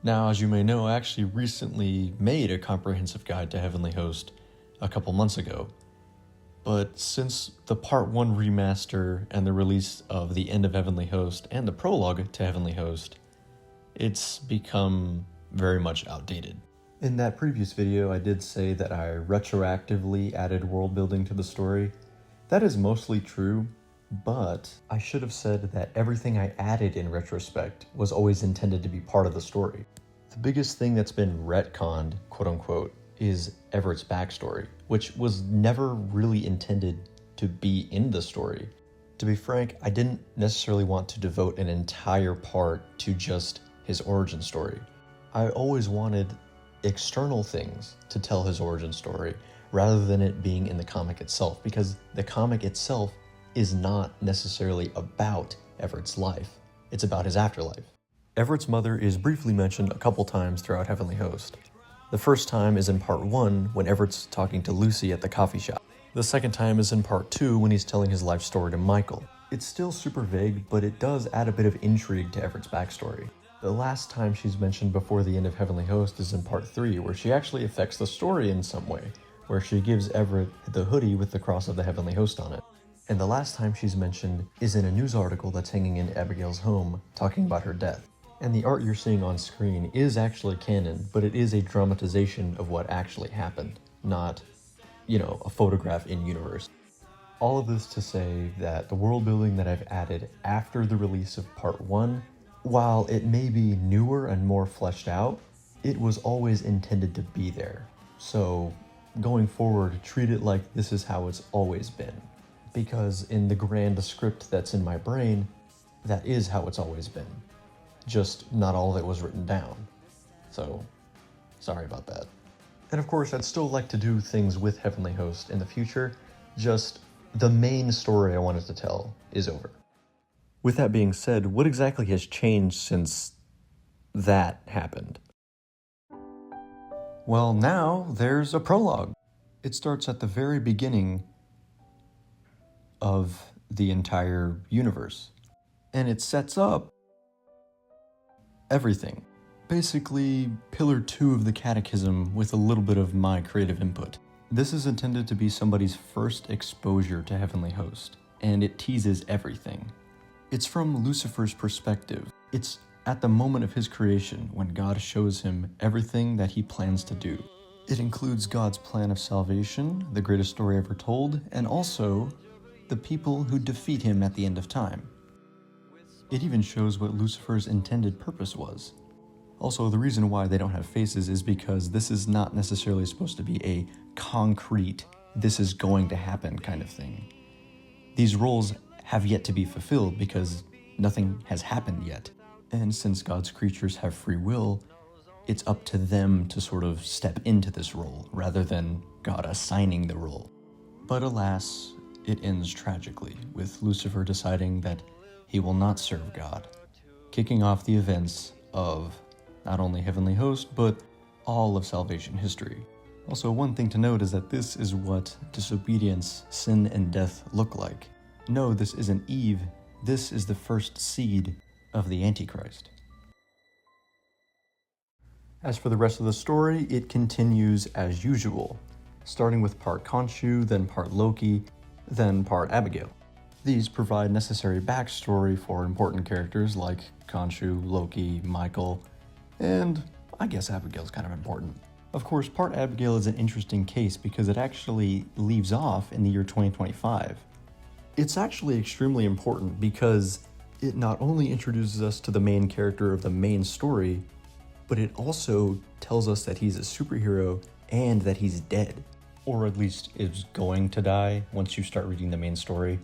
Now, as you may know, I actually recently made a comprehensive guide to Heavenly Host a couple months ago. But since the Part 1 remaster and the release of the End of Heavenly Host and the prologue to Heavenly Host, it's become very much outdated. In that previous video, I did say that I retroactively added world building to the story. That is mostly true, but I should have said that everything I added in retrospect was always intended to be part of the story. The biggest thing that's been retconned, quote unquote, is Everett's backstory, which was never really intended to be in the story. To be frank, I didn't necessarily want to devote an entire part to just his origin story. I always wanted external things to tell his origin story rather than it being in the comic itself, because the comic itself is not necessarily about Everett's life. It's about his afterlife. Everett's mother is briefly mentioned a couple times throughout Heavenly Host. The first time is in Part 1 when Everett's talking to Lucy at the coffee shop. The second time is in Part 2 when he's telling his life story to Michael. It's still super vague, but it does add a bit of intrigue to Everett's backstory. The last time she's mentioned before the end of Heavenly Host is in Part 3, where she actually affects the story in some way, where she gives Everett the hoodie with the cross of the Heavenly Host on it. And the last time she's mentioned is in a news article that's hanging in Abigail's home, talking about her death. And the art you're seeing on screen is actually canon, but it is a dramatization of what actually happened, not, a photograph in universe. All of this to say that the world building that I've added after the release of Part 1, while it may be newer and more fleshed out, it was always intended to be there. So going forward, treat it like this is how it's always been. Because in the grand script that's in my brain, that is how it's always been. Just not all of it was written down. So, sorry about that. And of course, I'd still like to do things with Heavenly Host in the future, just the main story I wanted to tell is over. With that being said, what exactly has changed since that happened? Well, now there's a prologue. It starts at the very beginning of the entire universe, and it sets up everything. Basically, Pillar 2 of the Catechism with a little bit of my creative input. This is intended to be somebody's first exposure to Heavenly Host, and it teases everything. It's from Lucifer's perspective. It's at the moment of his creation when God shows him everything that he plans to do. It includes God's plan of salvation, the greatest story ever told, and also the people who defeat him at the end of time. It even shows what Lucifer's intended purpose was. Also, the reason why they don't have faces is because this is not necessarily supposed to be a concrete, this is going to happen kind of thing. These roles have yet to be fulfilled because nothing has happened yet. And since God's creatures have free will, it's up to them to sort of step into this role rather than God assigning the role. But alas, it ends tragically, with Lucifer deciding that he will not serve God, kicking off the events of not only Heavenly Host, but all of salvation history. Also, one thing to note is that this is what disobedience, sin, and death look like. No, this isn't Eve. This is the first seed of the Antichrist. As for the rest of the story, it continues as usual, starting with part Khonshu, then part Loki, then part Abigail. These provide necessary backstory for important characters like Khonshu, Loki, Michael, and I guess Abigail's kind of important. Of course, part Abigail is an interesting case because it actually leaves off in the year 2025. It's actually extremely important because it not only introduces us to the main character of the main story, but it also tells us that he's a superhero and that he's dead. Or at least is going to die once you start reading the main story.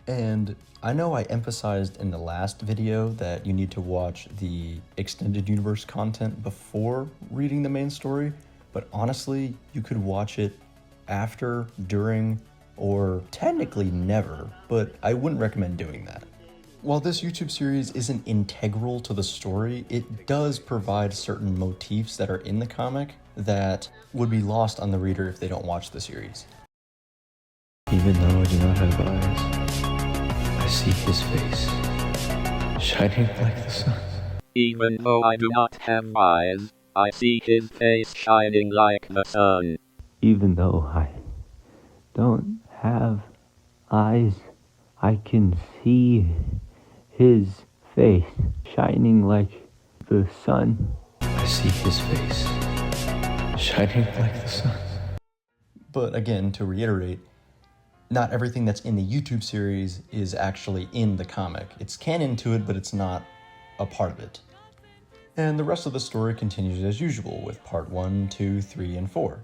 And I know I emphasized in the last video that you need to watch the extended universe content before reading the main story, but honestly, you could watch it after, during, or technically never, but I wouldn't recommend doing that. While this YouTube series isn't integral to the story, it does provide certain motifs that are in the comic that would be lost on the reader if they don't watch the series. Even though I do not have eyes, I see his face, shining like the sun. Even though I do not have eyes, I see his face shining like the sun. Even though I don't have eyes, I can see his face shining like the sun. I see his face shining like the sun. But again, to reiterate, not everything that's in the YouTube series is actually in the comic. It's canon to it, but it's not a part of it. And the rest of the story continues as usual with part 1, 2, 3, and 4.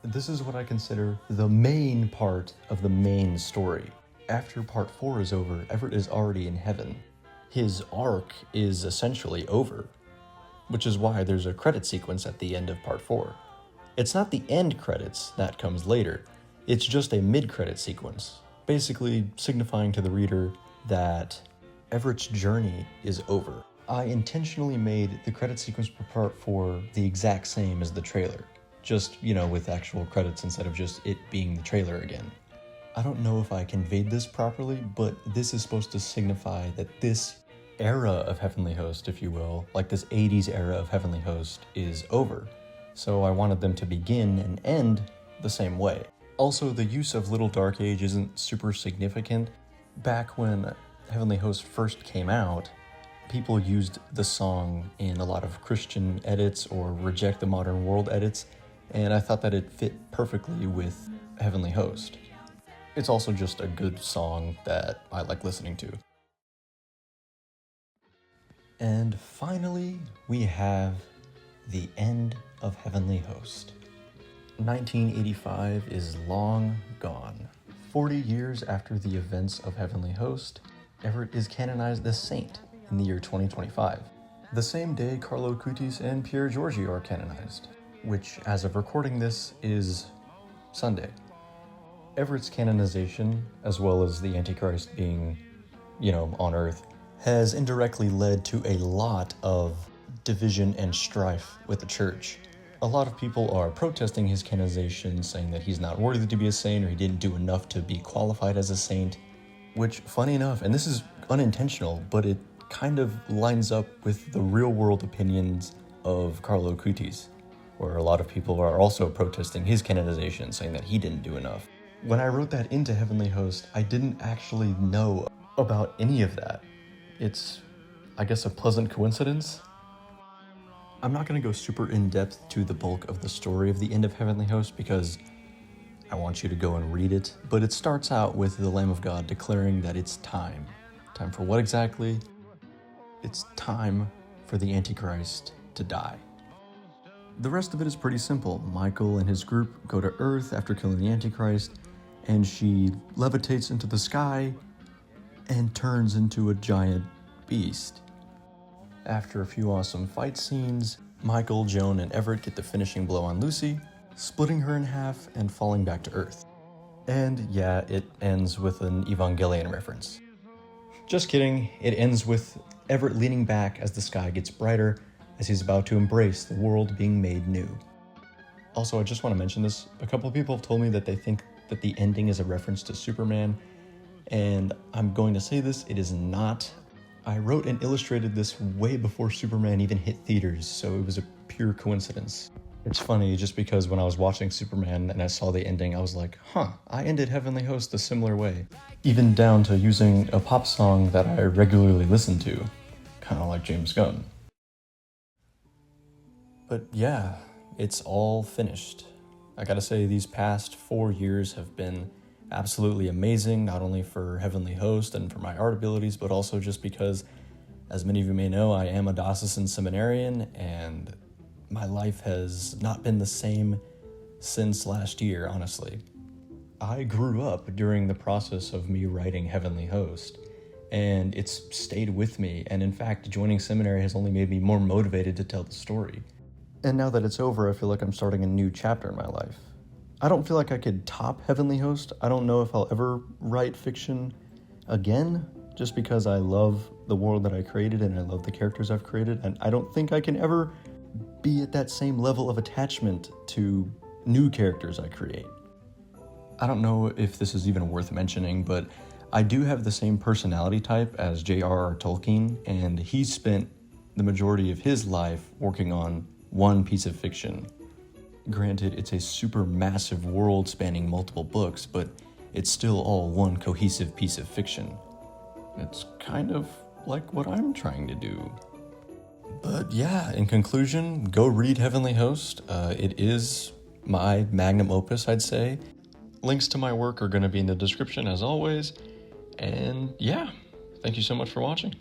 This is what I consider the main part of the main story. After part 4 is over, Everett is already in heaven. His arc is essentially over, which is why there's a credit sequence at the end of part 4. It's not the end credits, that comes later. It's just a mid-credit sequence, basically signifying to the reader that Everett's journey is over. I intentionally made the credit sequence for part 4 the exact same as the trailer, just, with actual credits instead of just it being the trailer again. I don't know if I conveyed this properly, but this is supposed to signify that this era of Heavenly Host, if you will, like this 80s era of Heavenly Host, is over. So I wanted them to begin and end the same way. Also, the use of Little Dark Age isn't super significant. Back when Heavenly Host first came out, people used the song in a lot of Christian edits or Reject the Modern World edits, and I thought that it fit perfectly with Heavenly Host. It's also just a good song that I like listening to. And finally, we have the end of Heavenly Host. 1985 is long gone. 40 years after the events of Heavenly Host, Everett is canonized as saint in the year 2025. The same day Carlo Acutis and Pier Giorgi are canonized, which, as of recording this, is Sunday. Everett's canonization, as well as the Antichrist being, on Earth, has indirectly led to a lot of division and strife with the church. A lot of people are protesting his canonization, saying that he's not worthy to be a saint or he didn't do enough to be qualified as a saint, which, funny enough, and this is unintentional, but it kind of lines up with the real-world opinions of Carlo Acutis, where a lot of people are also protesting his canonization, saying that he didn't do enough. When I wrote that into Heavenly Host, I didn't actually know about any of that. It's, I guess, a pleasant coincidence. I'm not going to go super in-depth to the bulk of the story of the end of Heavenly Host because I want you to go and read it, but it starts out with the Lamb of God declaring that it's time. Time for what exactly? It's time for the Antichrist to die. The rest of it is pretty simple. Michael and his group go to Earth after killing the Antichrist, and she levitates into the sky and turns into a giant beast. After a few awesome fight scenes, Michael, Joan, and Everett get the finishing blow on Lucy, splitting her in half and falling back to Earth. And yeah, it ends with an Evangelion reference. Just kidding, it ends with Everett leaning back as the sky gets brighter, as he's about to embrace the world being made new. Also, I just want to mention this. A couple of people have told me that they think that the ending is a reference to Superman, and I'm going to say this, it is not. I wrote and illustrated this way before Superman even hit theaters, so it was a pure coincidence. It's funny, just because when I was watching Superman and I saw the ending, I was like, I ended Heavenly Host a similar way. Even down to using a pop song that I regularly listen to, kind of like James Gunn. But yeah, it's all finished. I gotta say, these past 4 years have been absolutely amazing, not only for Heavenly Host and for my art abilities, but also just because, as many of you may know, I am a diocesan seminarian, and my life has not been the same since last year, honestly. I grew up during the process of me writing Heavenly Host, and it's stayed with me, and in fact, joining seminary has only made me more motivated to tell the story. And now that it's over, I feel like I'm starting a new chapter in my life. I don't feel like I could top Heavenly Host. I don't know if I'll ever write fiction again, just because I love the world that I created and I love the characters I've created, and I don't think I can ever be at that same level of attachment to new characters I create. I don't know if this is even worth mentioning, but I do have the same personality type as J.R.R. Tolkien, and he spent the majority of his life working on one piece of fiction. Granted, it's a super massive world spanning multiple books, but it's still all one cohesive piece of fiction. It's kind of like what I'm trying to do. But yeah, in conclusion, go read Heavenly Host. It is my magnum opus, I'd say. Links to my work are going to be in the description as always. And yeah, thank you so much for watching.